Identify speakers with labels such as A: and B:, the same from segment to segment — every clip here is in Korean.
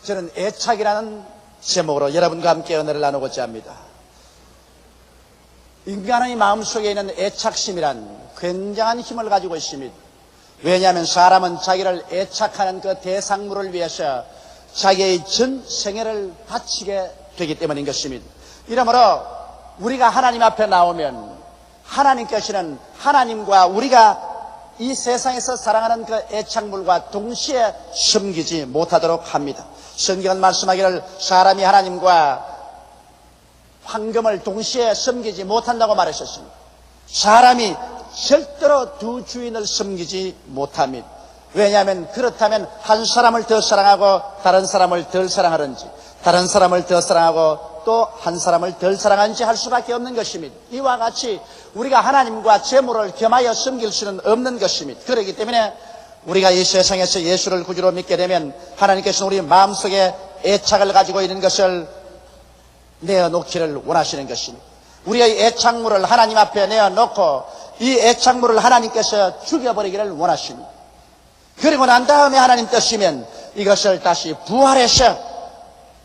A: 저는 애착이라는 제목으로 여러분과 함께 은혜를 나누고자 합니다. 인간의 마음속에 있는 애착심이란 굉장한 힘을 가지고 있습니다. 왜냐하면 사람은 자기를 애착하는 그 대상물을 위해서 자기의 전 생애를 바치게 되기 때문인 것입니다. 이러므로 우리가 하나님 앞에 나오면 하나님께서는 하나님과 우리가 이 세상에서 사랑하는 그 애착물과 동시에 섬기지 못하도록 합니다. 성경은 말씀하기를 사람이 하나님과 황금을 동시에 섬기지 못한다고 말하셨습니다. 사람이 절대로 두 주인을 섬기지 못합니다. 왜냐하면 그렇다면 한 사람을 더 사랑하고 다른 사람을 덜 사랑하는지, 다른 사람을 더 사랑하고 또 한 사람을 덜 사랑하는지 할 수밖에 없는 것입니다. 이와 같이 우리가 하나님과 재물을 겸하여 섬길 수는 없는 것입니다. 그렇기 때문에 우리가 이 세상에서 예수를 구주로 믿게 되면 하나님께서는 우리 마음속에 애착을 가지고 있는 것을 내어놓기를 원하시는 것입니다. 우리의 애착물을 하나님 앞에 내어놓고 이 애착물을 하나님께서 죽여버리기를 원하십니다. 그리고 난 다음에 하나님 뜻이면 이것을 다시 부활해서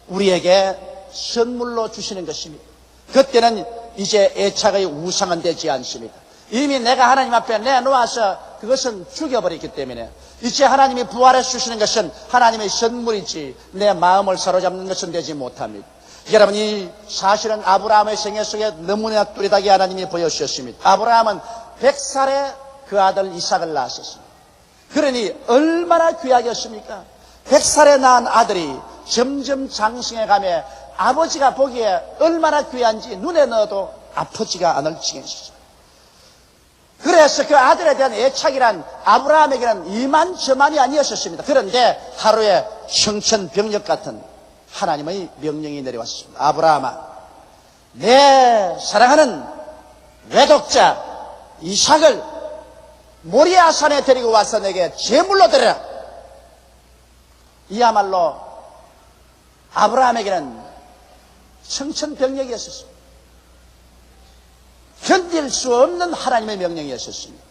A: 우리에게 선물로 주시는 것입니다. 그때는 이제 애착의 우상은 되지 않습니다. 이미 내가 하나님 앞에 내놓아서 그것은 죽여버리기 때문에 이제 하나님이 부활해 주시는 것은 하나님의 선물이지 내 마음을 사로잡는 것은 되지 못합니다. 여러분, 이 사실은 아브라함의 생애 속에 너무나 뚜렷하게 하나님이 보여주셨습니다. 아브라함은 100살에 그 아들 이삭을 낳았습니다. 그러니 얼마나 귀하겠습니까? 100살에 낳은 아들이 점점 장성해가며 아버지가 보기에 얼마나 귀한지 눈에 넣어도 아프지가 않을 지경이었어요. 그래서 그 아들에 대한 애착이란 아브라함에게는 이만저만이 아니었습니다. 그런데 하루에 청천벽력 같은 하나님의 명령이 내려왔습니다. 아브라함아, 내 사랑하는 외독자 이삭을 모리아산에 데리고 와서 내게 제물로 드려라. 이야말로 아브라함에게는 청천벽력이었습니다. 견딜 수 없는 하나님의 명령이었습니다.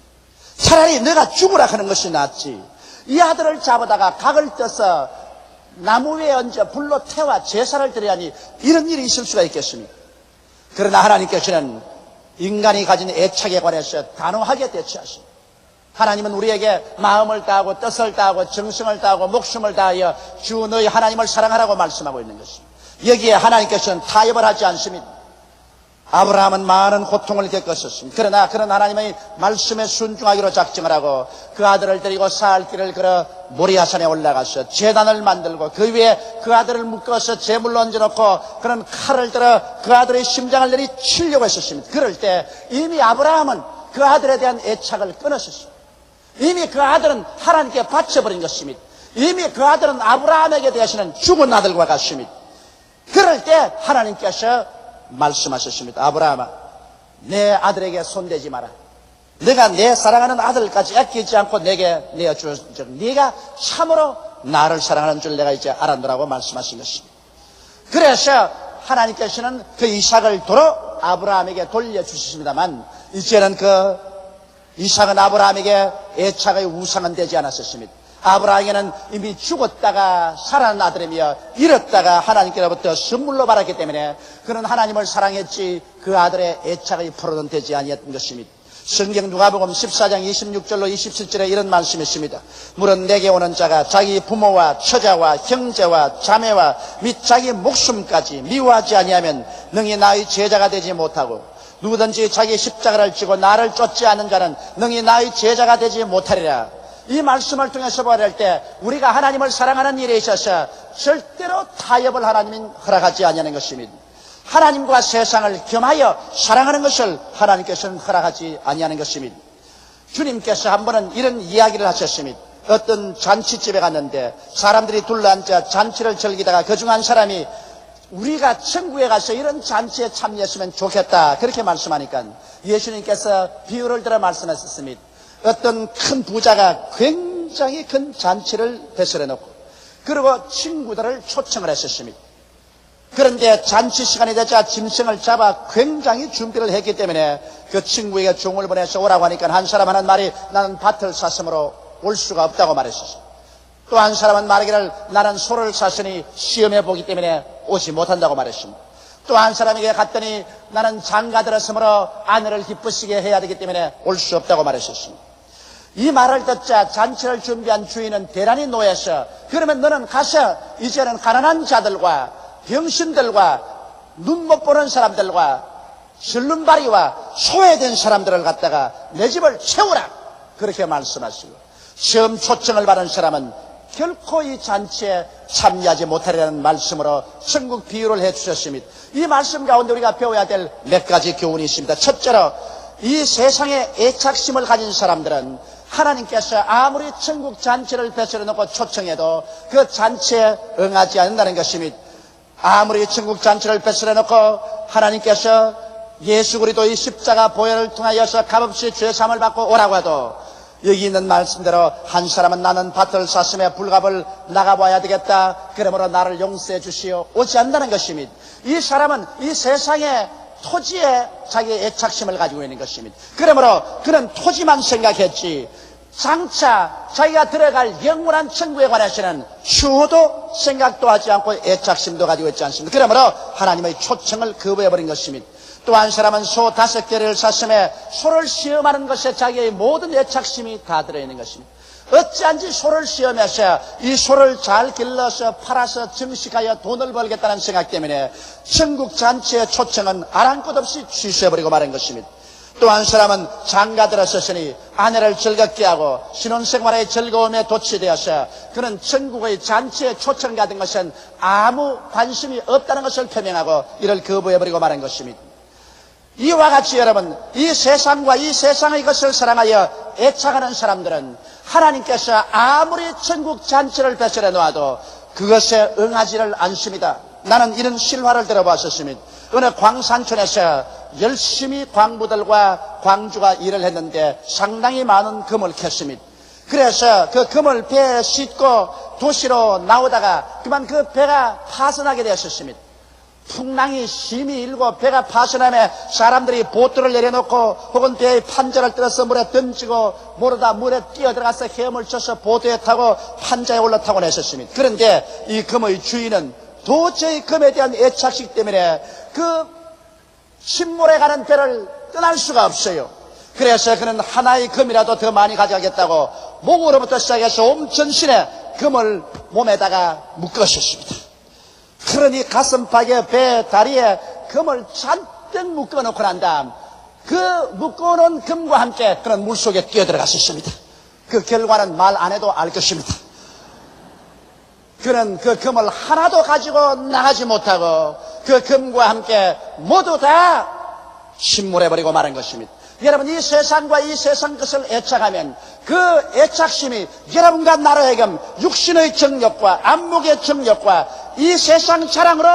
A: 차라리 너가 죽으라 하는 것이 낫지, 이 아들을 잡아다가 각을 떠서 나무 위에 얹어 불로 태워 제사를 드려야 하니 이런 일이 있을 수가 있겠습니까? 그러나 하나님께서는 인간이 가진 애착에 관해서 단호하게 대처하십니다. 하나님은 우리에게 마음을 다하고 뜻을 다하고 정성을 다하고 목숨을 다하여 주 너희 하나님을 사랑하라고 말씀하고 있는 것입니다. 여기에 하나님께서는 타협을 하지 않습니다. 아브라함은 많은 고통을 겪었었습니다. 그러나 그런 하나님의 말씀에 순종하기로 작정을 하고 그 아들을 데리고 살 길을 걸어 모리아산에 올라가서 제단을 만들고 그 위에 그 아들을 묶어서 제물로 얹어놓고 그런 칼을 들어 그 아들의 심장을 내리치려고 했었습니다. 그럴 때 이미 아브라함은 그 아들에 대한 애착을 끊었었습니다. 이미 그 아들은 하나님께 바쳐버린 것입니다. 이미 그 아들은 아브라함에게 대해서는 죽은 아들과 같습니다. 그럴 때 하나님께서 말씀하셨습니다. 아브라함아, 내 아들에게 손대지 마라. 네가 내 사랑하는 아들까지 아끼지 않고 내게 내어주었을 적 네가 참으로 나를 사랑하는 줄 내가 이제 알았노라고 말씀하신 것입니다. 그래서 하나님께서는 그 이삭을 도로 아브라함에게 돌려주셨습니다만 이제는 그 이삭은 아브라함에게 애착의 우상은 되지 않았었습니다. 아브라함에게는 이미 죽었다가 살아난 아들이며 잃었다가 하나님께로부터 선물로 받았기 때문에 그는 하나님을 사랑했지 그 아들의 애착의 프로는 되지 아니했던 것입니다. 성경 누가복음 14장 26절로 27절에 이런 말씀이 있습니다. 물은 내게 오는 자가 자기 부모와 처자와 형제와 자매와 및 자기 목숨까지 미워하지 아니하면 능히 나의 제자가 되지 못하고 누구든지 자기 십자가를 지고 나를 쫓지 않는 자는 능히 나의 제자가 되지 못하리라. 이 말씀을 통해서 보아할 때 우리가 하나님을 사랑하는 일에 있어서 절대로 타협을 하나님은 허락하지 아니하는 것입니다. 하나님과 세상을 겸하여 사랑하는 것을 하나님께서는 허락하지 아니하는 것입니다. 주님께서 한 번은 이런 이야기를 하셨습니다. 어떤 잔치집에 갔는데 사람들이 둘러앉아 잔치를 즐기다가 그중 한 사람이 우리가 천국에 가서 이런 잔치에 참여했으면 좋겠다 그렇게 말씀하니까 예수님께서 비유를 들어 말씀하셨습니다. 어떤 큰 부자가 굉장히 큰 잔치를 배설해 놓고 그리고 친구들을 초청을 했었습니다. 그런데 잔치 시간이 되자 짐승을 잡아 굉장히 준비를 했기 때문에 그 친구에게 종을 보내서 오라고 하니까 한 사람 하는 말이 나는 밭을 샀으므로 올 수가 없다고 말했었어요. 또 한 사람은 말하기를 나는 소를 샀으니 시험해 보기 때문에 오지 못한다고 말했습니다. 또 한 사람에게 갔더니 나는 장가 들었으므로 아내를 기쁘시게 해야 되기 때문에 올 수 없다고 말했습니다. 이 말을 듣자 잔치를 준비한 주인은 대단히 노해서 그러면 너는 가서 이제는 가난한 자들과 병신들과 눈 못 보는 사람들과 슬름바리와 소외된 사람들을 갖다가 내 집을 채우라 그렇게 말씀하시고 시험 초청을 받은 사람은 결코 이 잔치에 참여하지 못하리라는 말씀으로 천국 비유를 해주셨습니다. 이 말씀 가운데 우리가 배워야 될 몇 가지 교훈이 있습니다. 첫째로 이 세상에 애착심을 가진 사람들은 하나님께서 아무리 천국 잔치를 베풀어 놓고 초청해도 그 잔치에 응하지 않는다는 것입니다. 아무리 천국 잔치를 베풀어 놓고 하나님께서 예수 그리스도의 십자가 보혈을 통하여서 값없이 죄사함을 받고 오라고 해도 여기 있는 말씀대로 한 사람은 나는 밭을 샀음에 불갑을 나가봐야 되겠다. 그러므로 나를 용서해 주시오. 오지 않는다는 것입니다. 이 사람은 이 세상의 토지에 자기의 애착심을 가지고 있는 것입니다. 그러므로 그는 토지만 생각했지 장차 자기가 들어갈 영원한 천국에 관해서는 추호도 생각도 하지 않고 애착심도 가지고 있지 않습니다. 그러므로 하나님의 초청을 거부해버린 것입니다. 또 한 사람은 소 5개를 샀음에 소를 시험하는 것에 자기의 모든 애착심이 다 들어있는 것입니다. 어찌한지 소를 시험해서 이 소를 잘 길러서 팔아서 증식하여 돈을 벌겠다는 생각 때문에 천국 잔치의 초청은 아랑곳 없이 취소해버리고 말한 것입니다. 또 한 사람은 장가 들었으니 아내를 즐겁게 하고 신혼생활의 즐거움에 도취되어서 그는 천국의 잔치에 초청 받은 것은 아무 관심이 없다는 것을 표명하고 이를 거부해버리고 말한 것입니다. 이와 같이 여러분 이 세상과 이 세상의 것을 사랑하여 애착하는 사람들은 하나님께서 아무리 천국 잔치를 베풀어 놓아도 그것에 응하지를 않습니다. 나는 이런 실화를 들어봤었습니다. 어느 광산촌에서 열심히 광부들과 광주가 일을 했는데 상당히 많은 금을 캤습니다. 그래서 그 금을 배에 싣고 도시로 나오다가 그만 그 배가 파손하게 되었습니다. 풍랑이 심히 일고 배가 파손하며 사람들이 보트를 내려놓고 혹은 배의 판자를 뜯어서 물에 던지고 모르다 물에 뛰어들어가서 헤엄을 쳐서 보트에 타고 판자에 올라타곤 했었습니다. 그런데 이 금의 주인은 도저히 금에 대한 애착심 때문에 그 신물에 가는 배를 떠날 수가 없어요. 그래서 그는 하나의 금이라도 더 많이 가져가겠다고 목으로부터 시작해서 온 전신에 금을 몸에다가 묶었었습니다. 그러니 가슴팍에 배 다리에 금을 잔뜩 묶어놓고 난 다음 그 묶어놓은 금과 함께 그는 물속에 뛰어들어갔었습니다. 그 결과는 말 안 해도 알 것입니다. 그는 그 금을 하나도 가지고 나가지 못하고 그 금과 함께 모두 다 침몰해버리고 말한 것입니다. 여러분 이 세상과 이 세상 것을 애착하면 그 애착심이 여러분과 나로 하여금 육신의 정욕과 안목의 정욕과 이 세상 자랑으로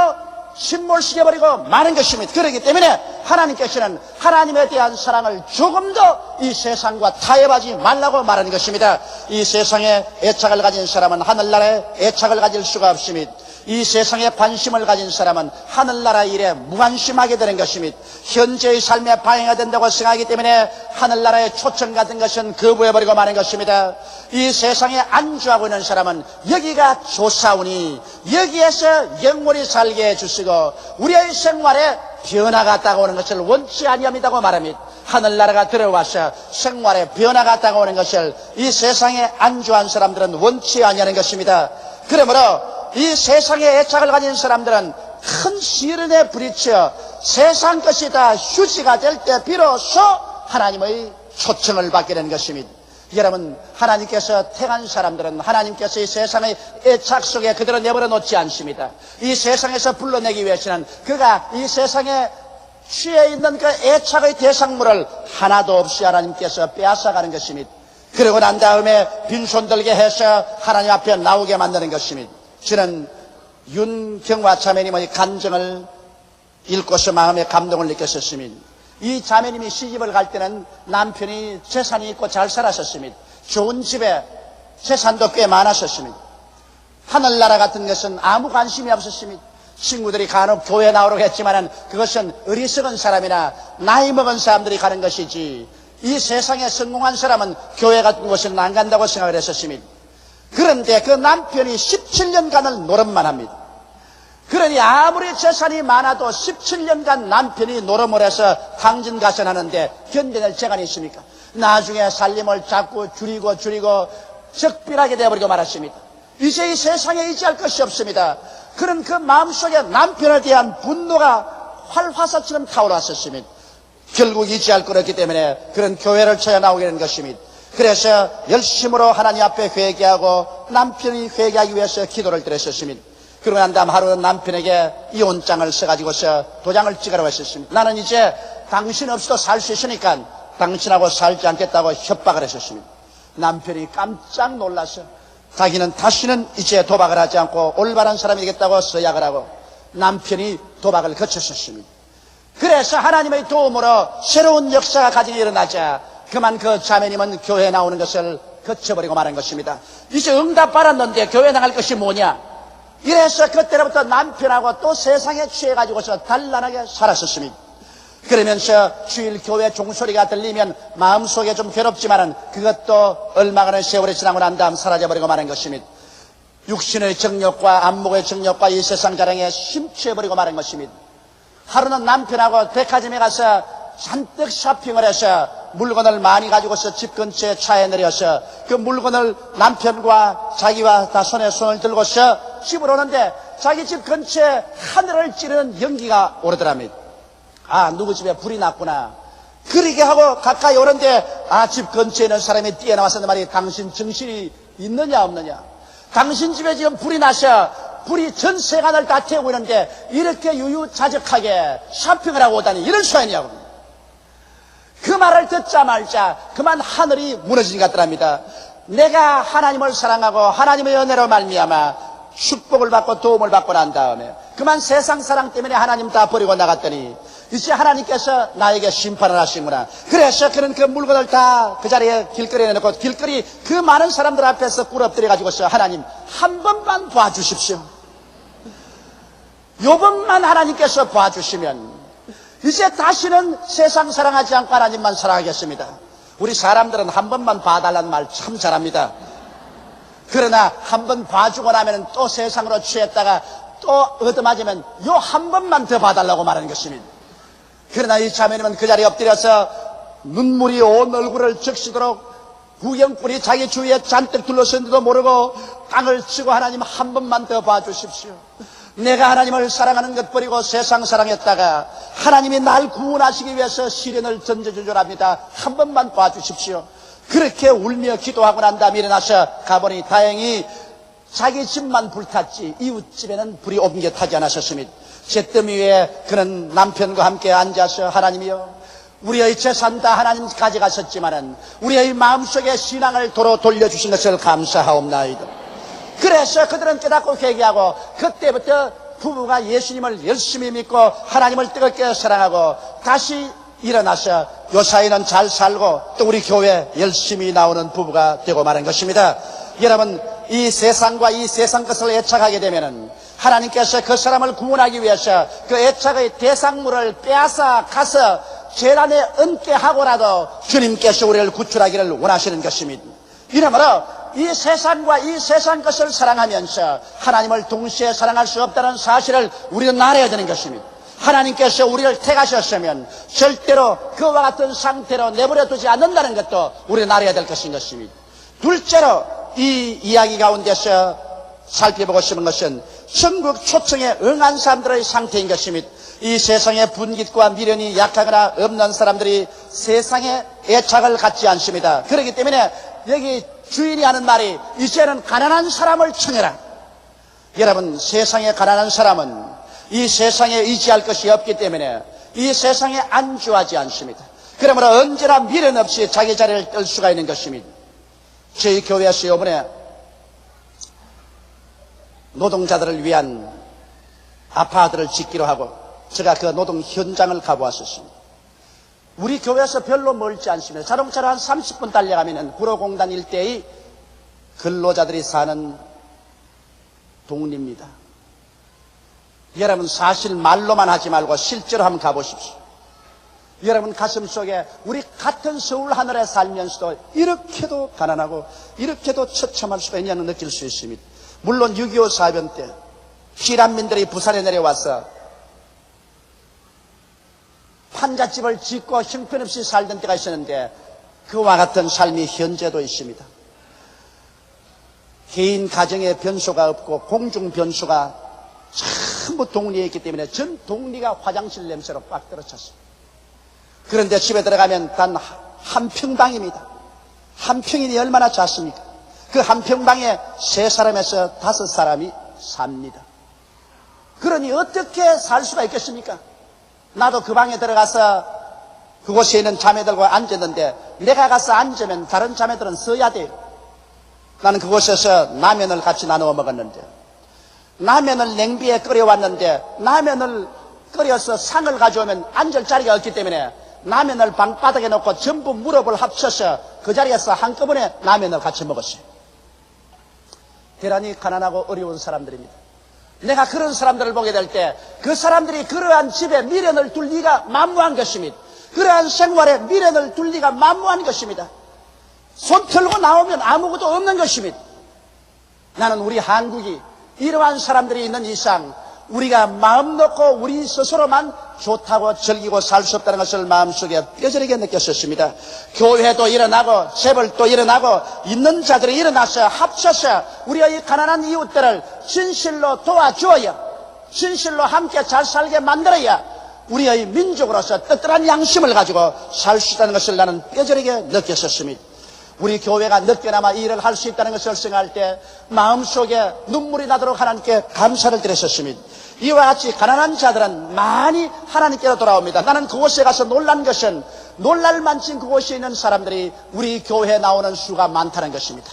A: 침몰시켜버리고 마는 것입니다. 그렇기 때문에 하나님께서는 하나님에 대한 사랑을 조금도 이 세상과 타협하지 말라고 말하는 것입니다. 이 세상에 애착을 가진 사람은 하늘나라에 애착을 가질 수가 없습니다. 이 세상에 관심을 가진 사람은 하늘나라 일에 무관심하게 되는 것입니다. 현재의 삶에 방해가 된다고 생각하기 때문에 하늘나라의 초청 같은 것은 거부해버리고 마는 것입니다. 이 세상에 안주하고 있는 사람은 여기가 좋사오니 여기에서 영원히 살게 해주시고 우리의 생활에 변화가 다가오는 것을 원치 아니합니다고 말합니다. 하늘나라가 들어와서 생활에 변화가 다가오는 것을 이 세상에 안주한 사람들은 원치 아니하는 것입니다. 그러므로 이 세상에 애착을 가진 사람들은 큰 시련에 부딪혀 세상 것이 다 휴지가 될 때 비로소 하나님의 초청을 받게 되는 것입니다. 여러분 하나님께서 택한 사람들은 하나님께서 이 세상의 애착 속에 그대로 내버려 놓지 않습니다. 이 세상에서 불러내기 위해서는 그가 이 세상에 취해 있는 그 애착의 대상물을 하나도 없이 하나님께서 빼앗아가는 것입니다. 그러고 난 다음에 빈손 들게 해서 하나님 앞에 나오게 만드는 것입니다. 저는 윤경화 자매님의 간증을 읽고서 마음에 감동을 느꼈었습니다. 이 자매님이 시집을 갈 때는 남편이 재산이 있고 잘 살았었습니다. 좋은 집에 재산도 꽤 많았었습니다. 하늘나라 같은 것은 아무 관심이 없었습니다. 친구들이 간혹 교회 나오라고 했지만은 그것은 어리석은 사람이나 나이 먹은 사람들이 가는 것이지 이 세상에 성공한 사람은 교회 같은 곳은 안 간다고 생각을 했었습니다. 그런데 그 남편이 17년간을 노름만 합니다. 그러니 아무리 재산이 많아도 17년간 남편이 노름을 해서 당진가선하는데 견뎌낼 재간이 있습니까? 나중에 살림을 자꾸 줄이고 적비하게 되어버리고 말았습니다. 이제 이 세상에 의지할 것이 없습니다. 그런 그 마음속에 남편에 대한 분노가 활화살처럼 타올랐었습니다. 결국 의지할 것 없기 때문에 그런 교회를 찾아 나오게 된 것입니다. 그래서 열심으로 하나님 앞에 회개하고 남편이 회개하기 위해서 기도를 드렸었습니다. 그러고 난 다음 하루 남편에게 이혼장을 써가지고서 도장을 찍으라고 했었습니다. 나는 이제 당신 없이도 살 수 있으니까 당신하고 살지 않겠다고 협박을 했었습니다. 남편이 깜짝 놀라서 자기는 다시는 이제 도박을 하지 않고 올바른 사람이 되겠다고 서약을 하고 남편이 도박을 거쳤었습니다. 그래서 하나님의 도움으로 새로운 역사가 가정에 일어나자 그만 그 자매님은 교회에 나오는 것을 거쳐버리고 말한 것입니다. 이제 응답 받았는데 교회 나갈 것이 뭐냐? 이래서 그때로부터 남편하고 또 세상에 취해가지고서 단란하게 살았었습니다. 그러면서 주일 교회 종소리가 들리면 마음속에 좀 괴롭지만은 그것도 얼마간의 세월이 지나고 난 다음 사라져버리고 마는 것입니다. 육신의 정욕과 안목의 정욕과 이 세상 자랑에 심취해버리고 마는 것입니다. 하루는 남편하고 백화점에 가서 잔뜩 쇼핑을 해서 물건을 많이 가지고서 집 근처에 차에 내려서 그 물건을 남편과 자기와 다 손에 손을 들고서 집으로 오는데 자기 집 근처에 하늘을 찌르는 연기가 오르더랍니다. 아, 누구 집에 불이 났구나. 그러게 하고 가까이 오는데 집 근처에 있는 사람이 뛰어나와서 말이 당신 정신이 있느냐 없느냐. 당신 집에 지금 불이 나서 불이 전 세간을 다 태우고 있는데 이렇게 유유자적하게 쇼핑을 하고 오다니 이럴 수가 있냐고. 그 말을 듣자마자 그만 하늘이 무너진 것 같더랍니다. 내가 하나님을 사랑하고 하나님의 은혜로 말미암아 축복을 받고 도움을 받고 난 다음에 그만 세상 사랑 때문에 하나님 다 버리고 나갔더니 이제 하나님께서 나에게 심판을 하시는구나. 그래서 그는 그 물건을 다 그 자리에 길거리에 내놓고 길거리 그 많은 사람들 앞에서 꿇어뜨려 가지고서 하나님 한 번만 봐주십시오. 요번만 하나님께서 봐주시면 이제 다시는 세상 사랑하지 않고 하나님만 사랑하겠습니다. 우리 사람들은 한 번만 봐달라는 말 참 잘합니다. 그러나 한 번 봐주고 나면 또 세상으로 취했다가 또 얻어맞으면 요 한 번만 더 봐달라고 말하는 것입니다. 그러나 이 자매님은 그 자리에 엎드려서 눈물이 온 얼굴을 적시도록 구경꾼이 자기 주위에 잔뜩 둘러섰는지도 모르고 땅을 치고 하나님 한 번만 더 봐주십시오. 내가 하나님을 사랑하는 것 버리고 세상 사랑했다가 하나님이 날 구원하시기 위해서 시련을 던져줄 줄 압니다. 한 번만 봐주십시오. 그렇게 울며 기도하고 난 다음에 일어나서 가보니 다행히 자기 집만 불탔지 이웃집에는 불이 옮겨 타지 않았었습니다. 잿더미 위에 그는 남편과 함께 앉아서 하나님이여 우리의 재산 다 하나님 가져가셨지만은 우리의 마음속에 신앙을 도로 돌려주신 것을 감사하옵나이다. 그래서 그들은 깨닫고 회개하고 그때부터 부부가 예수님을 열심히 믿고 하나님을 뜨겁게 사랑하고 다시 일어나서 요사이는 잘 살고 또 우리 교회 열심히 나오는 부부가 되고 마는 것입니다. 여러분 이 세상과 이 세상 것을 애착하게 되면은 하나님께서 그 사람을 구원하기 위해서 그 애착의 대상물을 빼앗아 가서 재단에 얹게 하고라도 주님께서 우리를 구출하기를 원하시는 것입니다. 이러므로 이 세상과 이 세상 것을 사랑하면서 하나님을 동시에 사랑할 수 없다는 사실을 우리는 알아야 되는 것입니다. 하나님께서 우리를 택하셨으면 절대로 그와 같은 상태로 내버려 두지 않는다는 것도 우리는 알아야 될 것인 것입니다. 둘째로 이 이야기 가운데서 살펴보고 싶은 것은 천국 초청에 응한 사람들의 상태인 것입니다. 이 세상의 분깃과 미련이 약하거나 없는 사람들이 세상에 애착을 갖지 않습니다. 그렇기 때문에 여기 주인이 하는 말이 이제는 가난한 사람을 청해라. 여러분 세상에 가난한 사람은 이 세상에 의지할 것이 없기 때문에 이 세상에 안주하지 않습니다. 그러므로 언제나 미련 없이 자기 자리를 뜰 수가 있는 것입니다. 저희 교회에서 이번에 노동자들을 위한 아파트를 짓기로 하고 제가 그 노동 현장을 가보았었습니다. 우리 교회에서 별로 멀지 않습니다. 자동차로 한 30분 달려가면 구로공단 일대의 근로자들이 사는 동네입니다. 여러분 사실 말로만 하지 말고 실제로 한번 가보십시오. 여러분 가슴 속에 우리 같은 서울 하늘에 살면서도 이렇게도 가난하고 이렇게도 처참할 수가 있냐는 느낄 수 있습니다. 물론 6.25 사변 때 피난민들이 부산에 내려와서 판잣집을 짓고 형편없이 살던 때가 있었는데 그와 같은 삶이 현재도 있습니다. 개인 가정의 변수가 없고 공중 변수가 전부 동리에 있기 때문에 전 동리가 화장실 냄새로 꽉 들어찼습니다. 그런데 집에 들어가면 단 한 평방입니다. 한 평이니 얼마나 작습니까? 그 한 평방에 3사람에서 5사람이 삽니다. 그러니 어떻게 살 수가 있겠습니까? 나도 그 방에 들어가서 그곳에 있는 자매들과 앉았는데 내가 가서 앉으면 다른 자매들은 서야 돼요. 나는 그곳에서 라면을 같이 나누어 먹었는데 라면을 냉비에 끓여왔는데 라면을 끓여서 상을 가져오면 앉을 자리가 없기 때문에 라면을 방바닥에 놓고 전부 무릎을 합쳐서 그 자리에서 한꺼번에 라면을 같이 먹었어요. 대단히 가난하고 어려운 사람들입니다. 내가 그런 사람들을 보게 될 때 그 사람들이 그러한 집에 미련을 둘 리가 만무한 것입니다. 그러한 생활에 미련을 둘 리가 만무한 것입니다. 손 털고 나오면 아무것도 없는 것입니다. 나는 우리 한국이 이러한 사람들이 있는 이상 우리가 마음 놓고 우리 스스로만 좋다고 즐기고 살 수 없다는 것을 마음속에 뼈저리게 느꼈었습니다. 교회도 일어나고 재벌도 일어나고 있는 자들이 일어나서 합쳐서 우리의 가난한 이웃들을 진실로 도와주어야 진실로 함께 잘 살게 만들어야 우리의 민족으로서 떳떳한 양심을 가지고 살 수 있다는 것을 나는 뼈저리게 느꼈었습니다. 우리 교회가 늦게나마 이 일을 할 수 있다는 것을 생각할 때 마음속에 눈물이 나도록 하나님께 감사를 드렸었습니다. 이와 같이 가난한 자들은 많이 하나님께로 돌아옵니다. 나는 그곳에 가서 놀란 것은 놀랄만큼 그곳에 있는 사람들이 우리 교회에 나오는 수가 많다는 것입니다.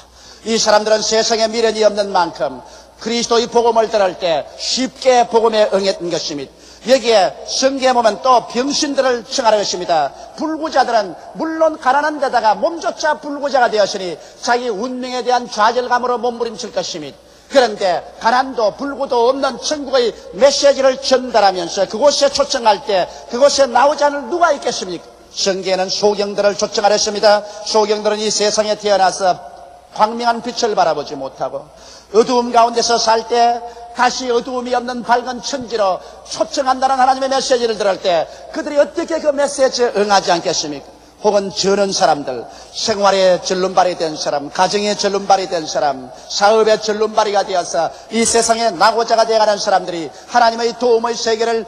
A: 이 사람들은 세상에 미련이 없는 만큼 그리스도의 복음을 들을 때 쉽게 복음에 응했던 것입니다. 여기에 성경에 보면 또 병신들을 청하는 것입니다. 불구자들은 물론 가난한 데다가 몸조차 불구자가 되었으니 자기 운명에 대한 좌절감으로 몸부림칠 것입니다. 그런데 가난도 불구도 없는 천국의 메시지를 전달하면서 그곳에 초청할 때 그곳에 나오지 않을 누가 있겠습니까? 성경에는 소경들을 초청하였습니다. 소경들은 이 세상에 태어나서 광명한 빛을 바라보지 못하고 어두움 가운데서 살 때 다시 어두움이 없는 밝은 천지로 초청한다는 하나님의 메시지를 들을 때 그들이 어떻게 그 메시지에 응하지 않겠습니까? 혹은 저런 사람들, 생활의 절름발이 된 사람, 가정의 절름발이 된 사람, 사업의 절름발이가 되어서 이 세상에 낙오자가 되어가는 사람들이 하나님의 도움의 세계를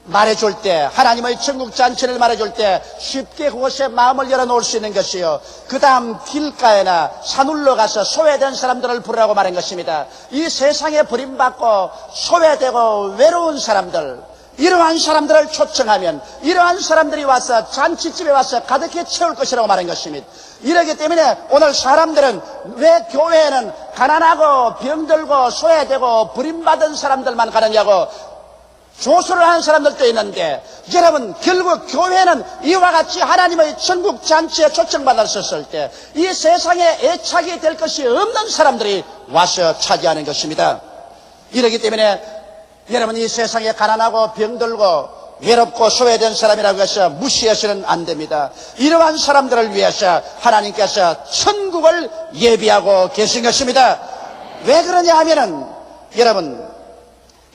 A: 말해줄 때, 하나님의 천국 잔치를 말해줄 때 쉽게 그곳에 마음을 열어놓을 수 있는 것이요. 그 다음 길가에나 산울로 가서 소외된 사람들을 부르라고 말한 것입니다. 이 세상에 버림받고 소외되고 외로운 사람들, 이러한 사람들을 초청하면 이러한 사람들이 와서 잔치집에 와서 가득히 채울 것이라고 말한 것입니다. 이러기 때문에 오늘 사람들은 왜 교회에는 가난하고 병들고 소외되고 버림받은 사람들만 가느냐고 조소를 하는 사람들도 있는데 여러분 결국 교회는 이와 같이 하나님의 천국 잔치에 초청받았을 때 이 세상에 애착이 될 것이 없는 사람들이 와서 차지하는 것입니다. 이러기 때문에 여러분 이 세상에 가난하고 병들고 외롭고 소외된 사람이라고 해서 무시해서는 안 됩니다. 이러한 사람들을 위해서 하나님께서 천국을 예비하고 계신 것입니다. 왜 그러냐 하면은 여러분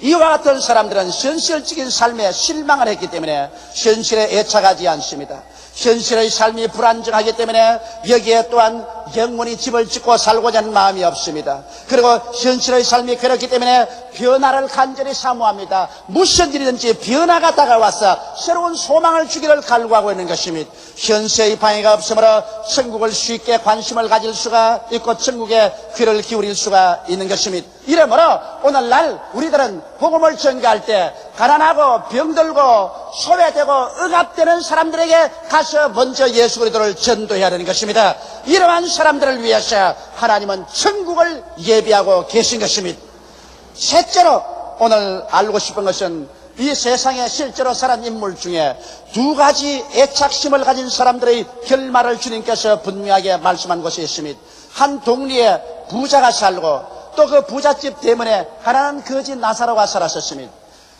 A: 이와 같은 사람들은 현실적인 삶에 실망을 했기 때문에 현실에 애착하지 않습니다. 현실의 삶이 불안정하기 때문에 여기에 또한 영원히 집을 짓고 살고자 하는 마음이 없습니다. 그리고 현실의 삶이 그렇기 때문에 변화를 간절히 사모합니다. 무슨 일이든지 변화가 다가와서 새로운 소망을 주기를 갈구하고 있는 것입니다. 현세의 방해가 없으므로 천국을 쉽게 관심을 가질 수가 있고 천국에 귀를 기울일 수가 있는 것입니다. 이러므로 오늘날 우리들은 복음을 전가할 때 가난하고 병들고 소외되고 억압되는 사람들에게 가서 먼저 예수 그리스도를 전도해야 하는 것입니다. 이러한 사람들을 위해서 하나님은 천국을 예비하고 계신 것입니다. 셋째로 오늘 알고 싶은 것은 이 세상에 실제로 살은 인물 중에 두 가지 애착심을 가진 사람들의 결말을 주님께서 분명하게 말씀한 것이 있습니다. 한 동리에 부자가 살고 또 그 부잣집 때문에 가난한 거지 나사로가 살았었습니다.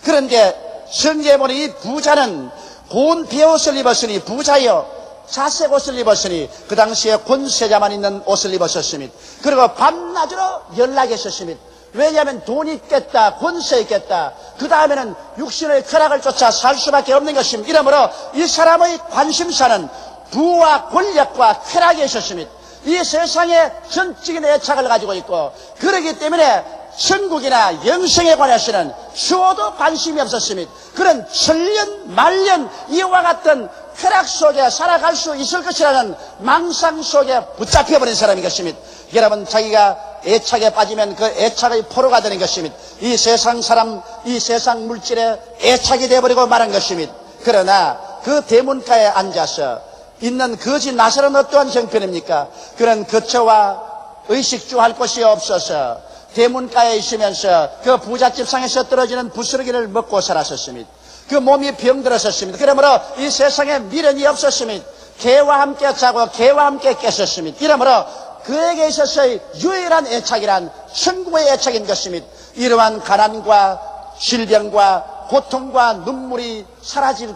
A: 그런데 성경에 보니 이 부자는 고운 베옷을 입었으니 부자여 자색 옷을 입었으니 그 당시에 권세자만 있는 옷을 입었었습니다. 그리고 밤낮으로 연락했었습니다. 왜냐하면 돈이 있겠다, 권세 있겠다. 그 다음에는 육신의 쾌락을 쫓아 살 수밖에 없는 것입니다. 이러므로 이 사람의 관심사는 부와 권력과 쾌락이 있었습니다. 이 세상에 전적인 애착을 가지고 있고, 그렇기 때문에 천국이나 영생에 관해서는 추호도 관심이 없었습니다. 그런 천년 말년 이와 같은 쾌락 속에 살아갈 수 있을 것이라는 망상 속에 붙잡혀버린 사람인 것입니다. 여러분, 자기가 애착에 빠지면 그 애착의 포로가 되는 것입니다. 이 세상 사람, 이 세상 물질에 애착이 되어버리고 말한 것입니다. 그러나 그 대문가에 앉아서 있는 거지 나사로는 어떠한 형편입니까? 그런 거처와 의식주할 곳이 없어서 대문가에 있으면서 그 부잣집 상에서 떨어지는 부스러기를 먹고 살았었습니다. 그 몸이 병들었었습니다. 그러므로 이 세상에 미련이 없었습니다. 개와 함께 자고 개와 함께 깼었습니다. 이러므로 그에게 있어서의 유일한 애착이란 천국의 애착인 것입니다. 이러한 가난과 질병과 고통과 눈물이 사라질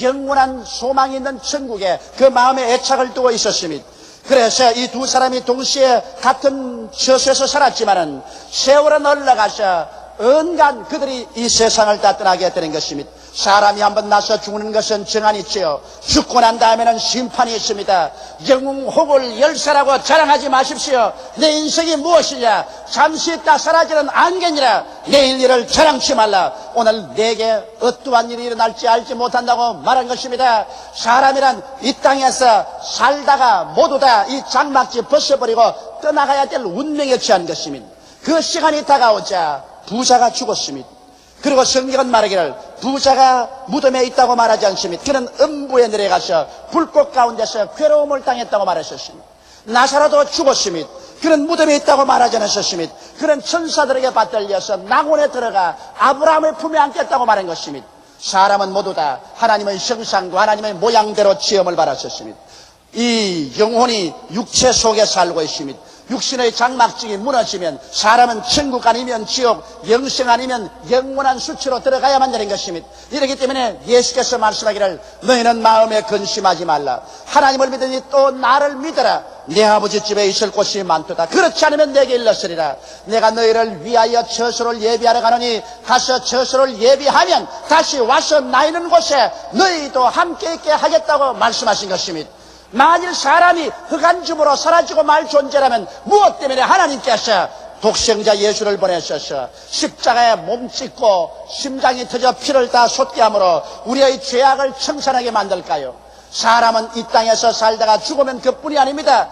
A: 영원한 소망이 있는 천국에 그 마음에 애착을 두고 있었습니다. 그래서 이 두 사람이 동시에 같은 처소에서 살았지만은 세월은 흘러가서 언간 그들이 이 세상을 다 떠나게 되는 것입니다. 사람이 한번 나서 죽는 것은 정한이 있지요. 죽고 난 다음에는 심판이 있습니다. 영웅혹을 열사라고 자랑하지 마십시오. 내 인생이 무엇이냐? 잠시 있다 사라지는 안개니라. 내일 일을 자랑치 말라. 오늘 내게 어떠한 일이 일어날지 알지 못한다고 말한 것입니다. 사람이란 이 땅에서 살다가 모두 다 이 장막지 벗어버리고 떠나가야 될 운명에 처한 것입니다. 그 시간이 다가오자 부자가 죽었습니다. 그리고 성경은 말하기를 부자가 무덤에 있다고 말하지 않습니다. 그는 음부에 내려가서 불꽃 가운데서 괴로움을 당했다고 말했었습니다. 나사로도 죽었습니다. 그는 무덤에 있다고 말하지 않았었습니다. 그는 천사들에게 받들려서 낙원에 들어가 아브라함의 품에 안겼다고 말한 것입니다. 사람은 모두 다 하나님의 형상과 하나님의 모양대로 지음을 받았었습니다. 이 영혼이 육체 속에 살고 있습니다. 육신의 장막증이 무너지면 사람은 천국 아니면 지옥, 영생 아니면 영원한 수치로 들어가야만 되는 것입니다. 이렇기 때문에 예수께서 말씀하기를 너희는 마음에 근심하지 말라. 하나님을 믿으니 또 나를 믿어라. 내 아버지 집에 있을 곳이 많도다. 그렇지 않으면 내게 일렀으리라. 내가 너희를 위하여 처소를 예비하러 가노니 가서 처소를 예비하면 다시 와서 나 있는 곳에 너희도 함께 있게 하겠다고 말씀하신 것입니다. 만일 사람이 흑암중으로 사라지고 말 존재라면 무엇 때문에 하나님께서 독생자 예수를 보내셔서 십자가에 몸짓고 심장이 터져 피를 다 솟게 함으로 우리의 죄악을 청산하게 만들까요? 사람은 이 땅에서 살다가 죽으면 그뿐이 아닙니다.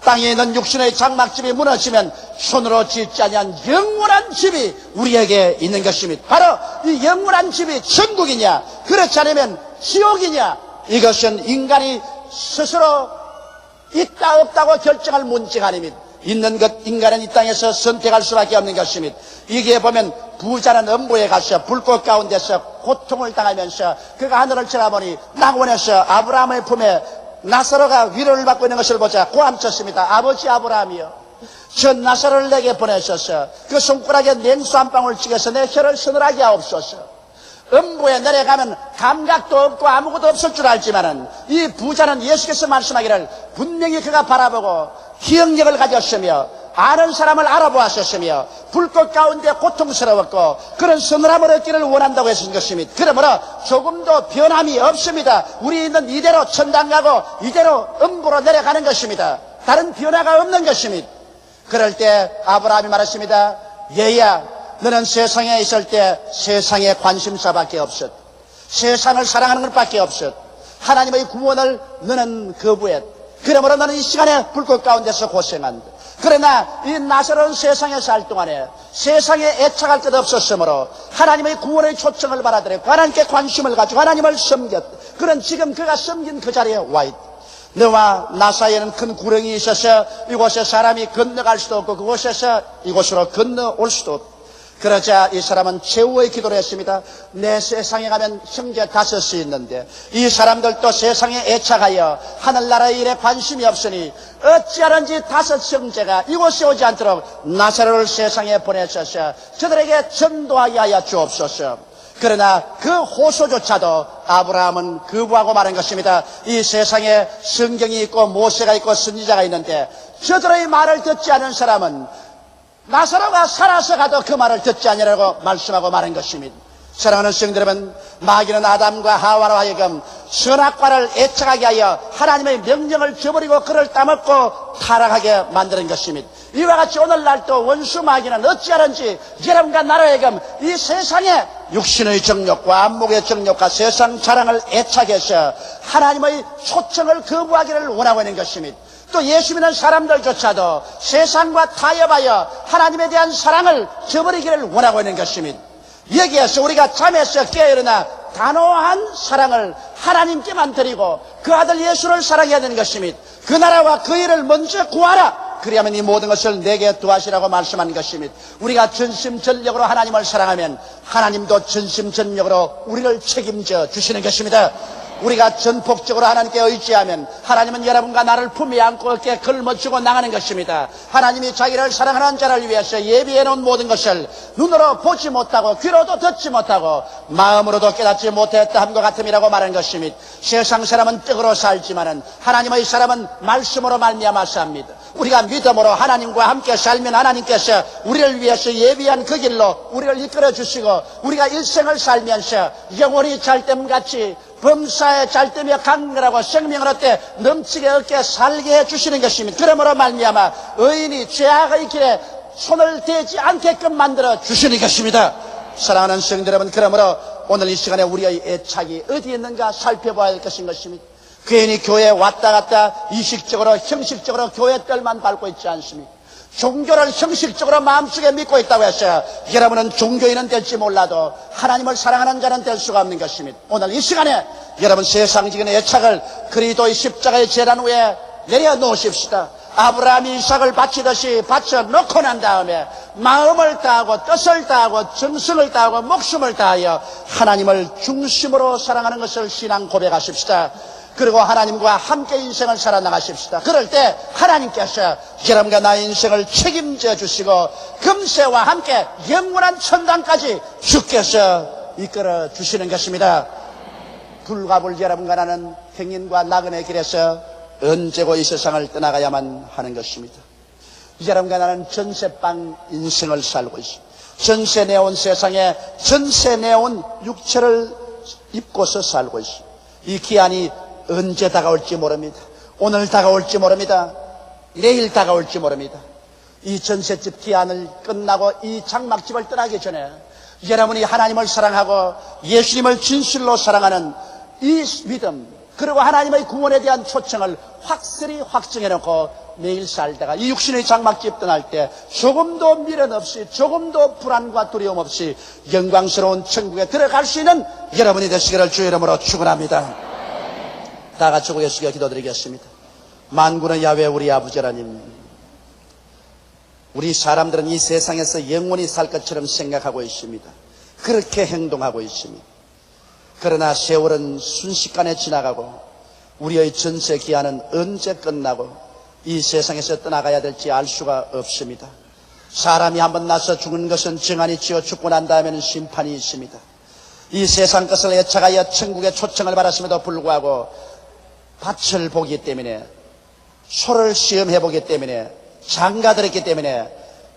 A: 땅에 있는 육신의 장막집이 무너지면 손으로 짓지 아니한 영원한 집이 우리에게 있는 것입니다. 바로 이 영원한 집이 천국이냐 그렇지 않으면 지옥이냐, 이것은 인간이 스스로 있다 없다고 결정할 문제가 아닙니다. 있는 것 인간은 이 땅에서 선택할 수밖에 없는 것입니다. 이게 보면 부자는 음부에 가서 불꽃 가운데서 고통을 당하면서 그가 하늘을 쳐다보니 낙원에서 아브라함의 품에 나사로가 위로를 받고 있는 것을 보자 고함쳤습니다. 아버지 아브라함이여, 저 나사로를 내게 보내셔서 그 손가락에 냉수 한 방울 찍어서 내 혀를 서늘하게 하옵소서. 음부에 내려가면 감각도 없고 아무것도 없을 줄 알지만은 이 부자는 예수께서 말씀하기를 분명히 그가 바라보고 기억력을 가졌으며 아는 사람을 알아보았었으며 불꽃 가운데 고통스러웠고 그런 서늘함을 얻기를 원한다고 했은 것입니다. 그러므로 조금도 변함이 없습니다. 우리 있는 이대로 천당 가고 이대로 음부로 내려가는 것입니다. 다른 변화가 없는 것입니다. 그럴 때 아브라함이 말했습니다. 얘야, 너는 세상에 있을 때 세상의 관심사밖에 없었. 세상을 사랑하는 것밖에 없었. 하나님의 구원을 너는 거부했. 그러므로 너는 이 시간에 불꽃 가운데서 고생한다. 그러나 이 나사로는 세상에 살 동안에 세상에 애착할 것 없었으므로 하나님의 구원의 초청을 받아들였고 하나님께 관심을 가지고 하나님을 섬겼다. 그런 지금 그가 섬긴 그 자리에 와 있다. 너와 나 사이에는 큰 구렁이 있어서 이곳에 사람이 건너갈 수도 없고 그곳에서 이곳으로 건너올 수도 없다. 그러자 이 사람은 최후의 기도를 했습니다. 내 세상에 가면 형제 5이 있는데 이 사람들도 세상에 애착하여 하늘나라의 일에 관심이 없으니 어찌하는지 5 형제가 이곳에 오지 않도록 나사로를 세상에 보내셔서 저들에게 전도하게 하여 주옵소서. 그러나 그 호소조차도 아브라함은 거부하고 말한 것입니다. 이 세상에 성경이 있고 모세가 있고 선지자가 있는데 저들의 말을 듣지 않은 사람은 나사로가 살아서 가도 그 말을 듣지 아니라고 말씀하고 말한 것입니다. 사랑하는 성도 여러분, 마귀는 아담과 하와로 하여금 선악과를 애착하게 하여 하나님의 명령을 저버리고 그를 따먹고 타락하게 만드는 것입니다. 이와 같이 오늘날도 원수 마귀는 어찌하는지 여러분과 나로 하여금 이 세상에 육신의 정욕과 안목의 정욕과 세상 자랑을 애착해서 하나님의 초청을 거부하기를 원하고 있는 것입니다. 또 예수 믿는 사람들조차도 세상과 타협하여 하나님에 대한 사랑을 저버리기를 원하고 있는 것입니다. 여기에서 우리가 잠에서 깨어나 단호한 사랑을 하나님께만 드리고 그 아들 예수를 사랑해야 되는 것입니다. 그 나라와 그 일을 먼저 구하라. 그리하면 이 모든 것을 내게 도와시라고 말씀한 것입니다. 우리가 전심전력으로 하나님을 사랑하면 하나님도 전심전력으로 우리를 책임져 주시는 것입니다. 우리가 전폭적으로 하나님께 의지하면 하나님은 여러분과 나를 품에 안고 어깨에 걸머쥐고 나가는 것입니다. 하나님이 자기를 사랑하는 자를 위해서 예비해 놓은 모든 것을 눈으로 보지 못하고 귀로도 듣지 못하고 마음으로도 깨닫지 못했다 함과 같음이라고 말한 것입니다. 세상 사람은 떡으로 살지만은 하나님의 사람은 말씀으로 말미암아 삽니다. 우리가 믿음으로 하나님과 함께 살면 하나님께서 우리를 위해서 예비한 그 길로 우리를 이끌어 주시고 우리가 일생을 살면서 영원히 잘됨같이 범사에 잘되며 강건하고 생명을 얻되 넘치게 얻게 살게 해주시는 것입니다. 그러므로 말미암아 의인이 죄악의 길에 손을 대지 않게끔 만들어 주시는 것입니다. 사랑하는 성도 여러분, 그러므로 오늘 이 시간에 우리의 애착이 어디 있는가 살펴봐야 할 것인 것입니다. 괜히 교회에 왔다 갔다 이식적으로 형식적으로 교회 뜰만 밟고 있지 않습니까? 종교를 형식적으로 마음속에 믿고 있다고 해서 여러분은 종교인은 될지 몰라도 하나님을 사랑하는 자는 될 수가 없는 것입니다. 오늘 이 시간에 여러분 세상적인 애착을 그리스도의 십자가의 재단 위에 내려놓으십시다. 아브라함이 이삭을 바치듯이 바쳐놓고 난 다음에 마음을 다하고 뜻을 다하고 정성을 다하고 목숨을 다하여 하나님을 중심으로 사랑하는 것을 신앙 고백하십시다. 그리고 하나님과 함께 인생을 살아나가십시다. 그럴 때 하나님께서 여러분과 나의 인생을 책임져 주시고 금세와 함께 영원한 천당까지 주께서 이끌어 주시는 것입니다. 불가불 여러분과 나는 행인과 나그네 길에서 언제고 이 세상을 떠나가야만 하는 것입니다. 여러분과 나는 전세방 인생을 살고 있습니다. 전세 내온 세상에 전세 내온 육체를 입고서 살고 있습니다. 이 기한이 언제 다가올지 모릅니다. 오늘 다가올지 모릅니다. 내일 다가올지 모릅니다. 이 전셋집 기한을 끝나고 이 장막집을 떠나기 전에 여러분이 하나님을 사랑하고 예수님을 진실로 사랑하는 이 믿음 그리고 하나님의 구원에 대한 초청을 확실히 확증해놓고 매일 살다가 이 육신의 장막집 떠날 때 조금도 미련 없이 조금도 불안과 두려움 없이 영광스러운 천국에 들어갈 수 있는 여러분이 되시기를 주의 이름으로 축원합니다. 다 같이 고개 숙여 기도드리겠습니다. 만군의 야훼 우리 아버지 하나님, 우리 사람들은 이 세상에서 영원히 살 것처럼 생각하고 있습니다. 그렇게 행동하고 있습니다. 그러나 세월은 순식간에 지나가고 우리의 전세 기한은 언제 끝나고 이 세상에서 떠나가야 될지 알 수가 없습니다. 사람이 한번 나서 죽은 것은 정한이 지어 죽고 난 다음에는 심판이 있습니다. 이 세상 것을 애착하여 천국의 초청을 받았음에도 불구하고 밭을 보기 때문에 소를 시험해 보기 때문에 장가들었기 때문에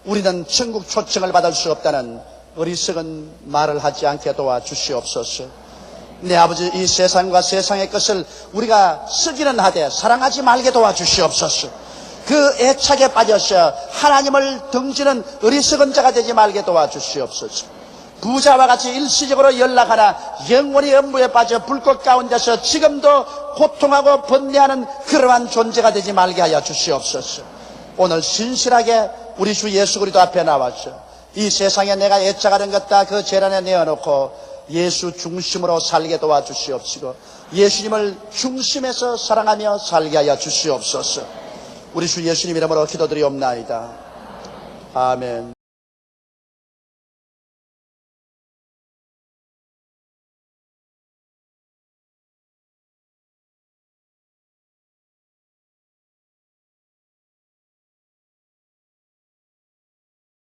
A: 우리는 천국 초청을 받을 수 없다는 어리석은 말을 하지 않게 도와주시옵소서. 내 아버지, 이 세상과 세상의 것을 우리가 쓰기는 하되 사랑하지 말게 도와주시옵소서. 그 애착에 빠져서 하나님을 등지는 어리석은 자가 되지 말게 도와주시옵소서. 부자와 같이 일시적으로 연락하나 영원히 음부에 빠져 불꽃 가운데서 지금도 고통하고 번뇌하는 그러한 존재가 되지 말게 하여 주시옵소서. 오늘 신실하게 우리 주 예수 그리스도 앞에 나와서 이 세상에 내가 애착하는 것 다 그 재단에 내어놓고 예수 중심으로 살게 도와주시옵시고 예수님을 중심에서 사랑하며 살게 하여 주시옵소서. 우리 주 예수님 이름으로 기도드리옵나이다. 아멘.